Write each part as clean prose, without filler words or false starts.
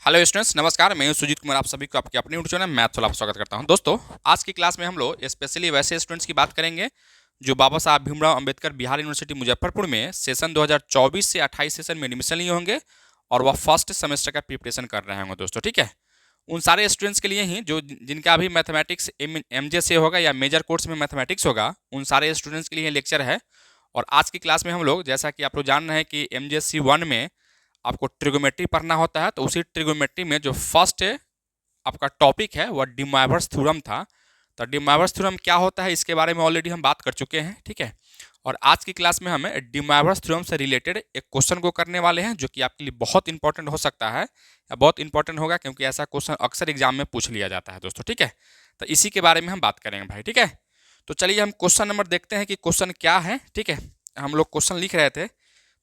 Hello students, नमस्कार। मैं हूं सुजीत कुमार, आप सभी को आपके अपने यूट्यूब चैनल मैथ वाला स्वागत करता हूं। दोस्तों, आज की क्लास में हम लोग स्पेशली वैसे स्टूडेंट्स की बात करेंगे जो बाबा साहब भीमराव अंबेडकर बिहार यूनिवर्सिटी मुजफ्फरपुर में सेशन 2024 से 28 सेशन में एडमिशन लिए होंगे और वह फर्स्ट सेमेस्टर का प्रिपरेशन कर रहे होंगे। दोस्तों, ठीक है, उन सारे स्टूडेंट्स के लिए ही जो जिनका अभी मैथमेटिक्स MJ से होगा या मेजर कोर्स में मैथमेटिक्स होगा, उन सारे स्टूडेंट्स के लिए लेक्चर है। और आज की क्लास में हम लोग, जैसा कि आप लोग जान रहे हैं कि MJC1 में आपको ट्रिगोमेट्री पढ़ना होता है, तो उसी ट्रिगोमेट्री में जो फर्स्ट आपका टॉपिक है वह डी मोइवरेस थ्योरम था। तो डी मोइवरेस थ्योरम क्या होता है इसके बारे में ऑलरेडी हम बात कर चुके हैं, ठीक है। और आज की क्लास में हमें डी मोइवरेस थ्योरम से रिलेटेड एक क्वेश्चन को करने वाले हैं जो कि आपके लिए बहुत इंपॉर्टेंट हो सकता है या बहुत इंपॉर्टेंट होगा, क्योंकि ऐसा क्वेश्चन अक्सर एग्जाम में पूछ लिया जाता है दोस्तों, ठीक है। तो इसी के बारे में हम बात करेंगे भाई, ठीक है। तो चलिए हम क्वेश्चन नंबर देखते हैं कि क्वेश्चन क्या है, ठीक है। हम लोग क्वेश्चन लिख रहे थे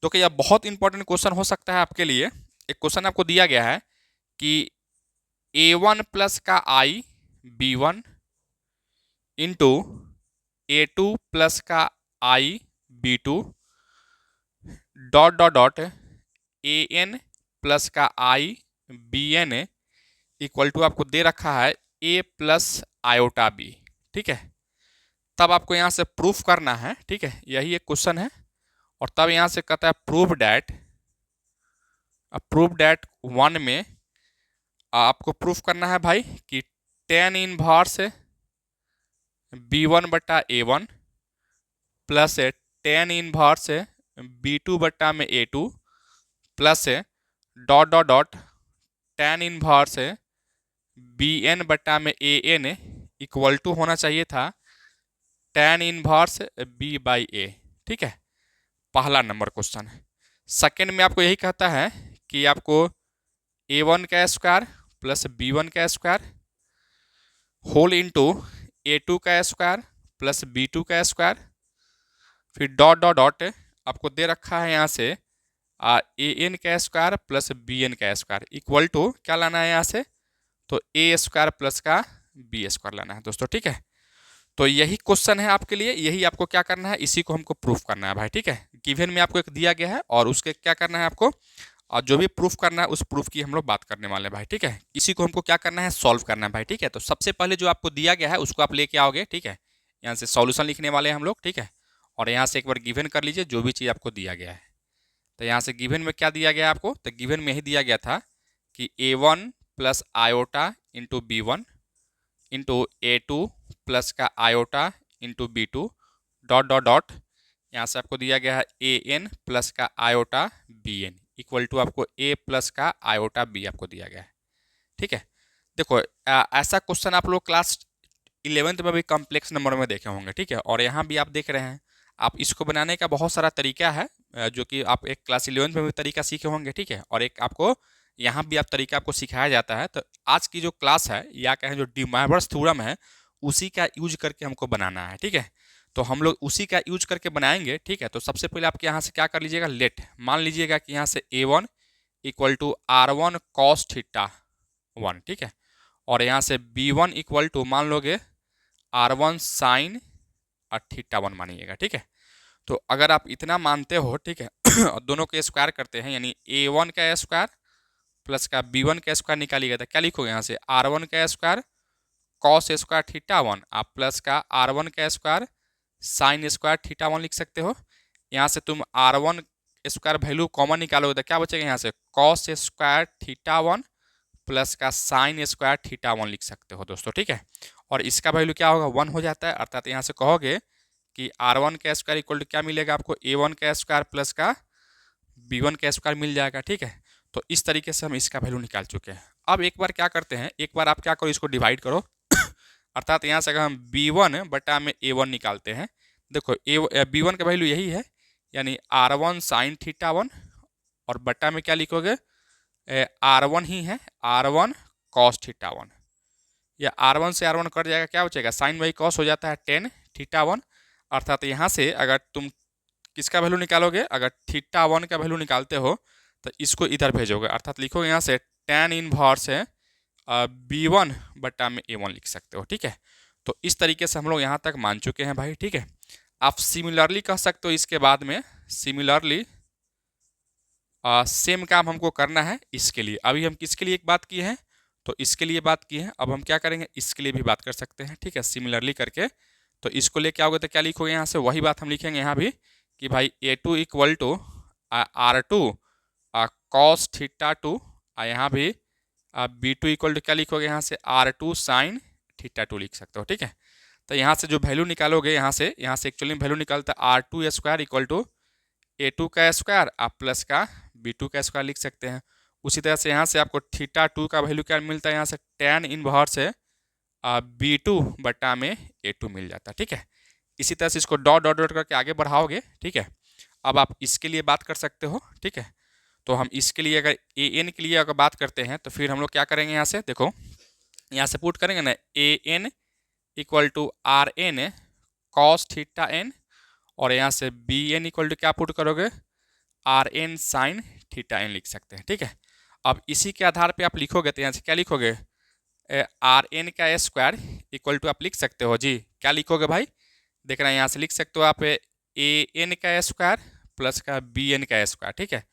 तो कि यह बहुत इंपॉर्टेंट क्वेश्चन हो सकता है आपके लिए। एक क्वेश्चन आपको दिया गया है कि A1 प्लस का आई B1 इंटू A2 प्लस का आई B2 dot dot dot AN plus का आई BN इक्वल टू आपको दे रखा है A प्लस आयोटा B, ठीक है। तब आपको यहाँ से प्रूफ करना है, ठीक है, यही एक क्वेश्चन है। और तब यहाँ से कहता है प्रूव डैट 1 में आपको प्रूफ करना है भाई कि tan इनवर्स B1 बटा A1 plus tan inverse B2 बटा में A2 plus dot dot dot tan inverse BN बटा में AN इक्वल टू होना चाहिए था tan inverse B by A, ठीक है। पहला नंबर क्वेश्चन है। सेकेंड में आपको यही कहता है कि आपको A1 का स्क्वायर प्लस B1 का स्क्वायर होल इंटू A2 का स्क्वायर प्लस B2 का स्क्वायर, फिर डॉट डॉट डॉट आपको दे रखा है यहाँ से AN का स्क्वायर प्लस BN का स्क्वायर इक्वल टू क्या लाना है यहाँ से, तो A स्क्वायर प्लस का B स्क्वायर लाना है दोस्तों, ठीक है। तो यही क्वेश्चन है आपके लिए, यही आपको क्या करना है, इसी को हमको प्रूफ करना है भाई, ठीक है। गिवन में आपको एक दिया गया है और उसके क्या करना है आपको, और जो भी प्रूफ करना है उस प्रूफ की हम लोग बात करने वाले हैं भाई, ठीक है। इसी को हमको क्या करना है, सॉल्व करना है भाई, ठीक है। तो सबसे पहले जो आपको दिया गया है उसको आप लेके आओगे, ठीक है। यहाँ से सॉल्यूशन लिखने वाले हैं हम लोग, ठीक है। और यहाँ से एक बार गिवन कर लीजिए जो भी चीज़ आपको दिया गया है। तो यहाँ से गिवन में क्या दिया गया है आपको, तो गिवन में ही दिया गया था कि A1 plus iota into B1 into A2 plus का iota into B2 dot dot dot यहाँ से आपको दिया गया है AN प्लस का आयोटा BN इक्वल टू आपको A प्लस का आयोटा B आपको दिया गया है, ठीक है। देखो ऐसा क्वेश्चन आप लोग क्लास 11th में भी कॉम्प्लेक्स नंबर में देखे होंगे, ठीक है। और यहाँ भी आप देख रहे हैं, आप इसको बनाने का बहुत सारा तरीका है जो कि आप एक क्लास 11th में भी तरीका सीखे होंगे, ठीक है। और एक आपको यहाँ भी आप तरीका आपको सिखाया जाता है। तो आज की जो क्लास है या कहें जो डी मोइवरेस थ्योरम है उसी का यूज करके हमको बनाना है, ठीक है। तो हम लोग उसी का यूज करके बनाएंगे, ठीक है। तो सबसे पहले आपके यहाँ से क्या कर लीजिएगा, लेट मान लीजिएगा कि यहाँ से A1 equal to R1 cos theta 1, ठीक है। और यहाँ से B1 इक्वल टू मान लोगे R1 साइन और थीटा 1 मानिएगा, ठीक है। तो अगर आप इतना मानते हो, ठीक है, और दोनों के स्क्वायर करते हैं यानी A1 का स्क्वायर प्लस का B1 का स्क्वायर निकालिएगा तो क्या लिखोगे यहाँ से R1 का स्क्वायर कॉस स्क्वायर थीटा 1 आप प्लस का R1 का स्क्वायर साइन स्क्वायर थीटा 1 लिख सकते हो। यहाँ से तुम R1 स्क्वायर वैल्यू कॉमन निकालोगे तो क्या बचेगा, यहाँ से कॉस स्क्वायर थीटा 1 प्लस का साइन स्क्वायर थीटा 1 लिख सकते हो दोस्तों, ठीक है। और इसका वैल्यू क्या होगा, 1 हो जाता है, अर्थात यहाँ से कहोगे कि R1 का स्क्वायर इक्वल टू क्या मिलेगा आपको, A1 का स्क्वायर प्लस का B1 का स्क्वायर मिल जाएगा, ठीक है। तो इस तरीके से हम इसका वैल्यू निकाल चुके हैं। अब एक बार क्या करते हैं, एक बार आप क्या करो, इसको डिवाइड करो अर्थात यहाँ से अगर हम B1 बटा में A1 निकालते हैं, देखो B1 का वैल्यू यही है यानी R1 साइन थीटा 1 और बटा में क्या लिखोगे R1 ही है R1 कॉस थीटा 1, या R1 से R1 कट जाएगा, क्या बचेगा साइन बाई कॉस हो जाता है टेन थीटा 1। अर्थात यहाँ से अगर तुम किसका वैल्यू निकालोगे, अगर थीटा 1 का वैल्यू निकालते हो तो इसको इधर भेजोगे, अर्थात लिखोगे यहाँ से tan इनवर्स है B1 बटा में A1 लिख सकते हो, ठीक है। तो इस तरीके से हम लोग यहाँ तक मान चुके हैं भाई, ठीक है। आप सिमिलरली कह सकते हो इसके बाद में, सिमिलरली सेम काम हमको करना है इसके लिए। अभी हम किसके लिए एक बात किए हैं, तो इसके लिए बात की है। अब हम क्या करेंगे, इसके लिए भी बात कर सकते हैं, ठीक है, सिमिलरली करके। तो इसको ले क्या होगा, तो क्या लिखोगे यहाँ से, वही बात हम लिखेंगे यहाँ भी कि भाई A2 equal to R2 cos theta two, यहाँ भी B2 इक्वल टू क्या लिखोगे यहाँ से R2 साइन थीटा टू लिख सकते हो, ठीक है। तो यहाँ से जो वैल्यू निकालोगे, यहाँ से एक्चुअली में वैल्यू निकलता है R2 square equal to A2 का स्क्वायर आप प्लस का B2 का स्क्वायर लिख सकते हैं। उसी तरह से यहाँ से आपको थीटा टू का वैल्यू क्या मिलता है, यहाँ से tan इनवर्स है B2 बटा में A2 मिल जाता है, ठीक है। इसी तरह से इसको डॉट डॉट डॉट करके आगे बढ़ाओगे, ठीक है। अब आप इसके लिए बात कर सकते हो, ठीक है। तो हम इसके लिए अगर AN के लिए अगर बात करते हैं तो फिर हम लोग क्या करेंगे, यहाँ से देखो, यहाँ से पुट करेंगे ना AN equal to RN cos theta n, और यहाँ से BN इक्वल टू क्या पुट करोगे RN साइन थीटा एन लिख सकते हैं, ठीक है। अब इसी के आधार पे आप लिखोगे तो यहाँ से क्या लिखोगे RN का स्क्वायर इक्वल टू आप लिख सकते हो जी, क्या लिखोगे भाई, देखना यहाँ से लिख सकते हो आप AN का स्क्वायर प्लस का BN का स्क्वायर, ठीक है।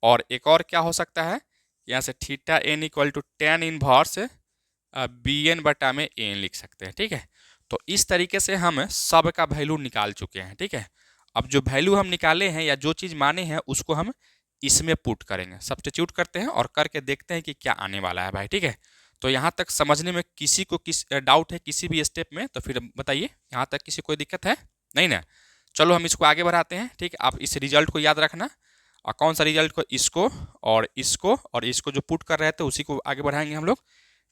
और एक और क्या हो सकता है, यहाँ से theta n equal to tan inverse BN बटा में AN लिख सकते हैं, ठीक है। तो इस तरीके से हम सब का वैल्यू निकाल चुके हैं, ठीक है। अब जो वैल्यू हम निकाले हैं या जो चीज़ माने हैं उसको हम इसमें पुट करेंगे, सब्स्टिट्यूट करते हैं और करके देखते हैं कि क्या आने वाला है भाई, ठीक है। तो यहाँ तक समझने में किसी को किस डाउट है किसी भी स्टेप में, तो फिर बताइए, यहाँ तक किसी कोई दिक्कत है नहीं ना। चलो हम इसको आगे बढ़ाते हैं, ठीक है। आप इस रिजल्ट को याद रखना, और कौन सा रिजल्ट को, इसको और इसको जो पुट कर रहे थे उसी को आगे बढ़ाएंगे हम लोग,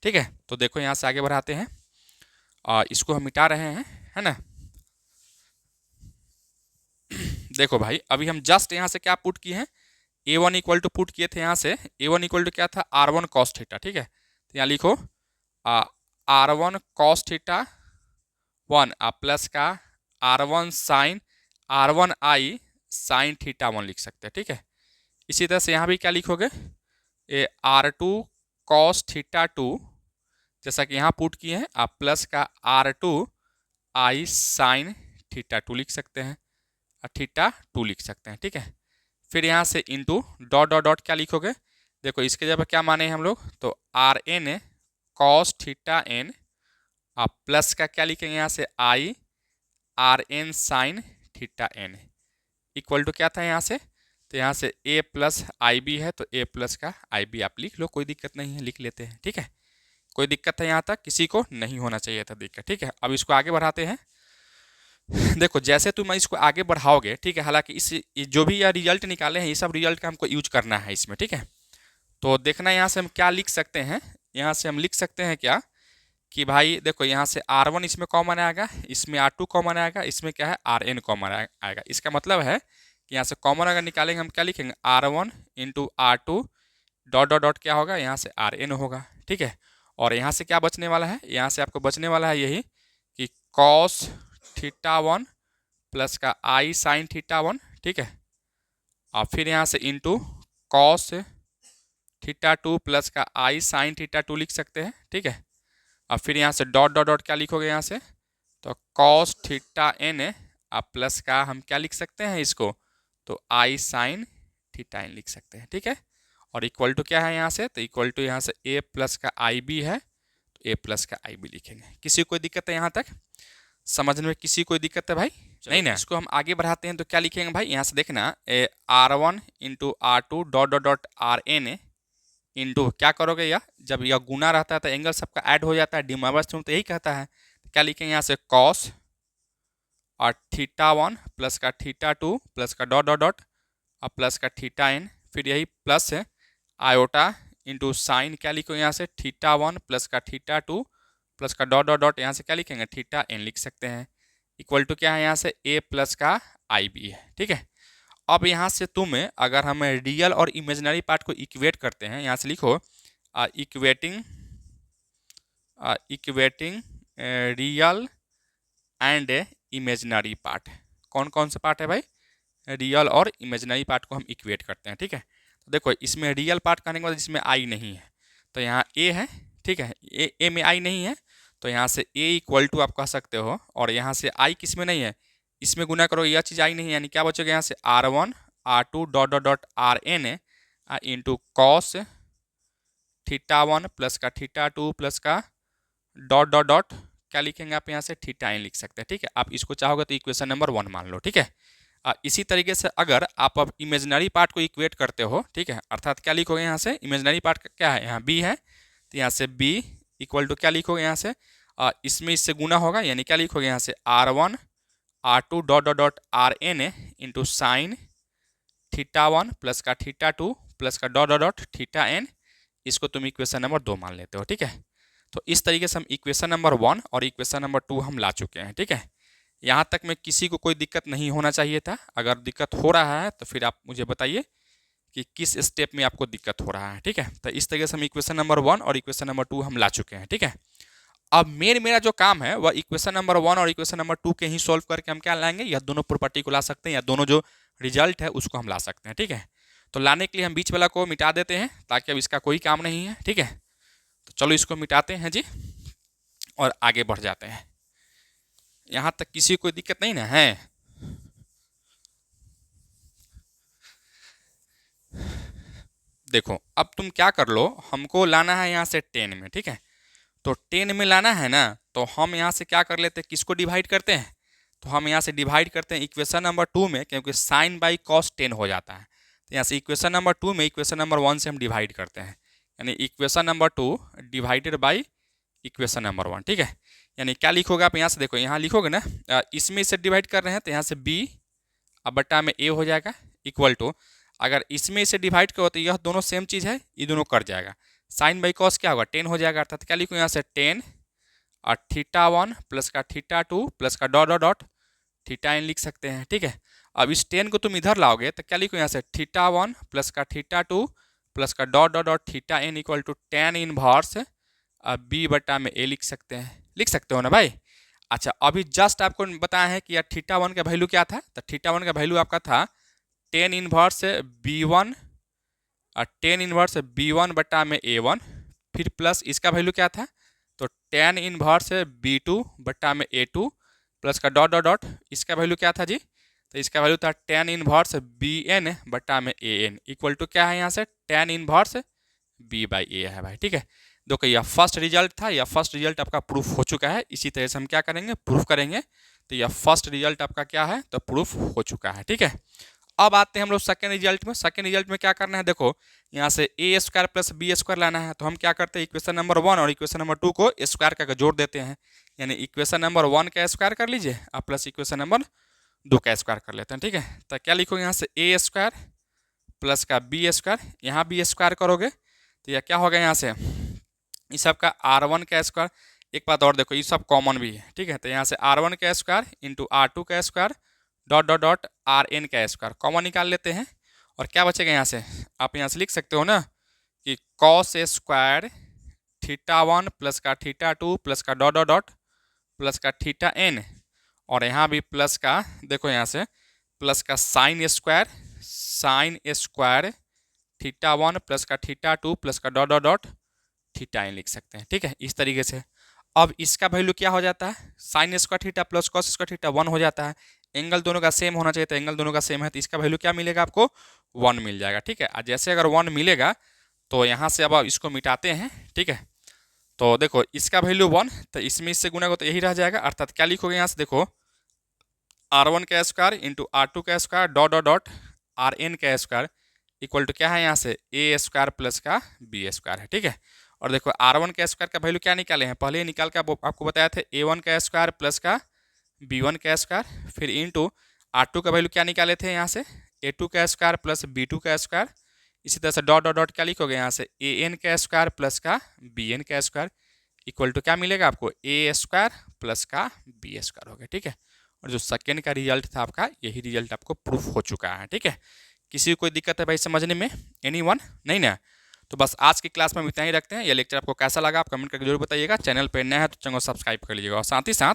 ठीक है। तो देखो यहाँ से आगे बढ़ाते हैं, इसको हम मिटा रहे हैं, है ना। देखो भाई, अभी हम जस्ट यहाँ से क्या पुट किए हैं, A1 इक्वल टू पुट किए थे, यहाँ से A1 इक्वल टू क्या था R1 कॉस थीटा, ठीक है। तो यहाँ लिखो R1 कॉस थीटा 1 प्लस का R1 साइन R1 आई साइन थीटा 1 लिख सकते हैं, ठीक है। इसी तरह से यहाँ भी क्या लिखोगे R2 कॉस थीटा 2, जैसा कि यहाँ पुट किए हैं, आप प्लस का R2 आई साइन थीटा 2 लिख सकते हैं, थीटा 2 लिख सकते हैं, ठीक है। फिर यहाँ से इंटू डॉट डॉट डॉट क्या लिखोगे, देखो इसके जगह क्या माने हैं हम लोग, तो RN कॉस थीटा एन, आप प्लस का क्या लिखेंगे यहाँ से i RN sine theta n equal to क्या था यहाँ से, तो यहाँ से A प्लस IB है, तो A प्लस का IB आप लिख लो, कोई दिक्कत नहीं है, लिख लेते हैं, ठीक है। कोई दिक्कत है यहाँ तक, किसी को नहीं होना चाहिए था दिक्कत, ठीक है। अब इसको आगे बढ़ाते हैं। देखो जैसे तुम इसको आगे बढ़ाओगे, ठीक है, हालांकि इस जो भी यह रिजल्ट निकाले हैं ये सब रिजल्ट का हमको यूज करना है इसमें, ठीक है। तो देखना यहाँ से हम क्या लिख सकते हैं, यहाँ से हम लिख सकते हैं क्या कि भाई देखो यहाँ से R1 इसमें कॉमन आएगा, इसमें R2 कॉमन आएगा, इसमें क्या है RN कॉमन आएगा। इसका मतलब है कि यहाँ से कॉमन अगर निकालेंगे हम क्या लिखेंगे R1 into R2 dot dot dot क्या होगा, यहाँ से RN होगा, ठीक है। और यहाँ से क्या बचने वाला है, यहाँ से आपको बचने वाला है यही कि कॉस थीटा 1 प्लस का आई साइन थीटा 1, ठीक है। और फिर यहाँ से इंटू कॉस थीटा 2 प्लस का आई साइन थीटा 2 लिख सकते हैं, ठीक है। और फिर यहाँ से डॉट डॉट डॉट क्या लिखोगे यहाँ से, तो कॉस थीटा एन आप प्लस का हम क्या लिख सकते हैं इसको, तो आई साइन थीटा एन लिख सकते हैं, ठीक है। और इक्वल टू क्या है यहाँ से, तो इक्वल टू यहाँ से A प्लस का IB है, तो A प्लस का IB लिखेंगे। किसी को कोई दिक्कत है यहाँ तक समझने में, किसी कोई दिक्कत है भाई नहीं ना। इसको हम आगे बढ़ाते हैं तो क्या लिखेंगे भाई, यहाँ से देखना R1 into R2 dot dot dot RN into क्या करोगे, या जब यह गुना रहता है तो एंगल सबका ऐड हो जाता है, डिमर्स तो यही कहता है। तो क्या लिखेंगे यहाँ से कॉस और थीटा 1 प्लस का थीटा 2 प्लस का डॉट डॉट डॉट और प्लस का थीटा एन, फिर यही प्लस है आयोटा इंटू साइन क्या लिखोगे यहाँ से थीटा 1 प्लस का थीटा 2 प्लस का डॉट डॉट डॉट यहाँ से क्या लिखेंगे थीटा एन लिख सकते हैं, इक्वल टू क्या है यहाँ से A प्लस का IB है, ठीक है। अब यहाँ से तुम अगर हम रियल और इमेजिनरी पार्ट को इक्वेट करते हैं, यहाँ से लिखो equating real and imaginary part. कौन कौन से पार्ट है भाई, रियल और इमेजिनरी पार्ट को हम इक्वेट करते हैं, ठीक है। तो देखो इसमें रियल पार्ट कहने के बाद इसमें I नहीं है, तो यहाँ A है, ठीक है। A में I नहीं है, तो यहाँ से A इक्वल टू आप कह सकते हो, और यहाँ से I किस में नहीं है, इसमें गुना करो, यह चीज़ I नहीं है, यानी क्या बचेगा यहाँ से R1 R2 dot dot dot RN into cos theta 1 plus का थीटा 2 प्लस का डॉट डॉट डॉट क्या लिखेंगे आप यहाँ से थीटा n लिख सकते हैं। ठीक है, आप इसको चाहोगे तो इक्वेशन नंबर 1 मान लो। ठीक है, इसी तरीके से अगर आप अब इमेजिनरी पार्ट को इक्वेट करते हो, ठीक है, अर्थात क्या लिखोगे यहाँ से इमेजिनरी पार्ट क्या है, यहाँ b है, तो यहाँ से b इक्वल टू क्या लिखोगे यहाँ से इसमें इससे गुना होगा, यानी क्या लिखोगे यहाँ से r1 r2 dot dot dot r n into sine theta 1 plus का थीटा 2 प्लस का dot dot dot theta n, इसको तुम इक्वेशन नंबर 2 मान लेते हो। ठीक है, तो इस तरीके से हम इक्वेशन नंबर 1 और इक्वेशन नंबर 2 हम ला चुके हैं। ठीक है, यहाँ तक में किसी को कोई दिक्कत नहीं होना चाहिए था। अगर दिक्कत हो रहा है तो फिर आप मुझे बताइए कि किस स्टेप में आपको दिक्कत हो रहा है। ठीक है, तो इस तरीके से हम इक्वेशन नंबर 1 और इक्वेशन नंबर 2 हम ला चुके हैं। ठीक है, अब मेरा जो काम है वह इक्वेशन नंबर 1 और इक्वेशन नंबर 2 के ही सॉल्व करके हम क्या लाएंगे, यह दोनों प्रॉपर्टी को ला सकते हैं, या दोनों जो रिजल्ट है उसको हम ला सकते हैं। ठीक है, तो लाने के लिए हम बीच वाला को मिटा देते हैं ताकि अब इसका कोई काम नहीं है। ठीक है, तो चलो इसको मिटाते हैं जी और आगे बढ़ जाते हैं। यहाँ तक किसी को कोई दिक्कत नहीं ना है? देखो अब तुम क्या कर लो, हमको लाना है यहाँ से 10 में। ठीक है, तो 10 में लाना है ना, तो हम यहाँ से क्या कर लेते हैं, किसको डिवाइड करते हैं, तो हम यहाँ से डिवाइड करते हैं इक्वेशन नंबर 2 में, क्योंकि साइन बाई कॉस 10 हो जाता है। तो यहाँ से इक्वेशन नंबर 2 में इक्वेशन नंबर 1 से हम डिवाइड करते हैं, यानी equation number 2 divided by equation number 1। ठीक है, यानी क्या लिखोगे आप यहाँ से, देखो यहाँ लिखोगे ना, इसमें से डिवाइड कर रहे हैं तो यहाँ से b अब बट्टा में a हो जाएगा, इक्वल टू अगर इसमें इसे डिवाइड करो तो यह दोनों सेम चीज़ है, ये दोनों कट जाएगा, साइन बाई कॉस क्या होगा 10 हो जाएगा, अर्थात क्या लिखो यहाँ से 10 और थीटा 1 प्लस का थीटा 2 प्लस का dot dot dot theta n लिख सकते हैं। ठीक है, अब इस 10 को तुम इधर लाओगे तो क्या लिखो यहाँ से थीटा 1 प्लस का थीटा 2 प्लस का dot dot dot theta n equal to tan inverse b बटा में a लिख सकते हैं। लिख सकते हो ना भाई? अच्छा, अभी जस्ट आपको बताया है कि यार थीटा 1 का वैल्यू क्या था, तो थीटा 1 का वैल्यू आपका था tan इनवर्स b1 और tan इनवर्स b1 बटा में a1, फिर प्लस इसका वैल्यू क्या था, तो tan इनवर्स b2 बटा में a2 प्लस का डॉट डॉट डॉट इसका वैल्यू क्या था जी, तो इसका वैल्यू था tan इनवर्स bn बटा में an इक्वल टू क्या है यहाँ से tan inverse b by a है भाई। ठीक है, देखो यह फर्स्ट रिजल्ट था, यह फर्स्ट रिजल्ट आपका प्रूफ हो चुका है। इसी तरह से हम क्या करेंगे, प्रूफ करेंगे, तो यह फर्स्ट रिजल्ट आपका क्या है, तो प्रूफ हो चुका है। ठीक है, अब आते हैं हम लोग सेकेंड रिजल्ट में। सेकेंड रिजल्ट में क्या करना है, देखो यहाँ से ए स्क्वायर प्लस बी स्क्वायर लाना है, तो हम क्या करते हैं इक्वेशन नंबर 1 और इक्वेशन नंबर 2 को स्क्वायर करके जोड़ देते हैं, यानी इक्वेशन नंबर 1 का स्क्वायर कर लीजिए और प्लस इक्वेशन नंबर 2 का स्क्वायर कर लेते हैं। ठीक है, तो क्या लिखोगे यहाँ से ए स्क्वायर प्लस का बी स्क्वायर, यहाँ बी स्क्वायर करोगे तो यह क्या होगा यहाँ से इस सब का r1 का स्क्वायर। एक बात और देखो, ये सब कॉमन भी है। ठीक है, तो यहाँ से r1 का स्क्वायर इंटू r2 का square dot dot dot rn का स्क्वायर कॉमन निकाल लेते हैं, और क्या बचेगा यहाँ से, आप यहाँ से लिख सकते हो ना कि कॉस स्क्वायर थीटा 1 प्लस का थीटा 2 प्लस का डॉट डॉट डॉट प्लस का थीटा n, और यहाँ भी प्लस का देखो यहाँ से प्लस का साइन स्क्वायर थीटा 1 प्लस का थीटा 2 प्लस का dot dot dot theta n लिख सकते हैं। ठीक है, इस तरीके से अब इसका वैल्यू क्या हो जाता है, sine square theta plus cos square theta 1 हो जाता है, एंगल दोनों का सेम होना चाहिए, तो एंगल दोनों का सेम है, तो इसका वैल्यू क्या मिलेगा आपको 1 मिल जाएगा। ठीक है, और जैसे अगर 1 मिलेगा तो यहाँ से अब आप इसको मिटाते हैं। ठीक है, तो देखो इसका वैल्यू 1, तो इसमें इससे गुना को तो यही रह जाएगा, अर्थात क्या लिखोगे यहाँ से देखो r1 का स्क्वायर इंटू r2 का square dot dot dot rn का स्क्वायर इक्वल टू क्या है यहाँ से ए स्क्वायर प्लस का बी स्क्वायर है। ठीक है, और देखो r1 का स्क्वायर का वैल्यू क्या निकाले हैं, पहले ही निकाल के आपको बताया था a1 का स्क्वायर प्लस का b1 का स्क्वायर, फिर इंटू r2 का वैल्यू क्या निकाले थे यहाँ से a2 का स्क्वायर प्लस b2 का स्क्वायर, इसी तरह से डॉट डॉट डॉट क्या लिखोगे यहाँ से an का स्क्वायर प्लस का bn का स्क्वायर इक्वल टू क्या मिलेगा आपको ए स्क्वायर प्लस का बी स्क्वायर हो गया। ठीक है, और जो सेकेंड का रिजल्ट था आपका, यही रिजल्ट आपको प्रूफ हो चुका है। ठीक है, किसी को कोई दिक्कत है भाई समझने में, एनीवन नहीं ना? तो बस आज की क्लास में हम इतना ही रखते हैं। ये लेक्चर आपको कैसा लगा आप कमेंट करके जरूर बताइएगा। चैनल पर नया है तो चैनल को सब्सक्राइब कर लीजिएगा, और साथ ही साथ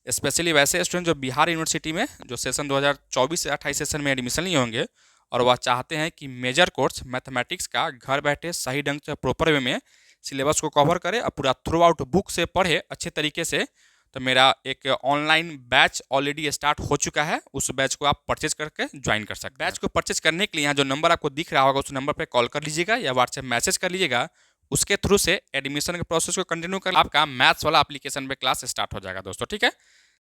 स्पेशली वैसे स्टूडेंट जो बिहार यूनिवर्सिटी में जो सेशन 2024 से 28 सेशन में एडमिशन लिए होंगे और वह चाहते हैं कि मेजर कोर्स मैथमेटिक्स का घर बैठे सही ढंग से प्रॉपर वे में सिलेबस को कवर करे और पूरा थ्रू आउट बुक से पढ़े अच्छे तरीके से, तो मेरा एक ऑनलाइन बैच ऑलरेडी स्टार्ट हो चुका है, उस बैच को आप परचेज करके ज्वाइन कर सकते हैं। बैच को परचेज करने के लिए यहाँ जो नंबर आपको दिख रहा होगा उस नंबर पर कॉल कर लीजिएगा या व्हाट्सएप मैसेज कर लीजिएगा। उसके थ्रू से एडमिशन के प्रोसेस को कंटिन्यू कर आपका मैथ्स वाला एप्लीकेशन पे क्लास स्टार्ट हो जाएगा दोस्तों, ठीक है।